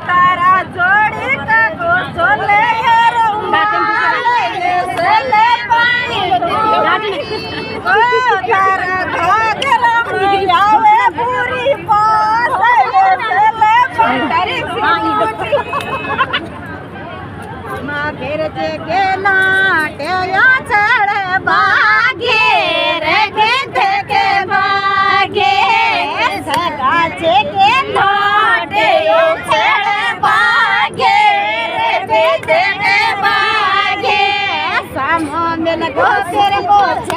તારા જોડી કાકો ચોલે તારા ઘાઘરા આવે પૂરી માં ઘેર જે કે નાટ્યા છળ ભાગે રે કે ભાગે સગા છે કે નાટ્યો છળ ભાગે રે કે ભાગે સામો મેલ ગોસર ગોછ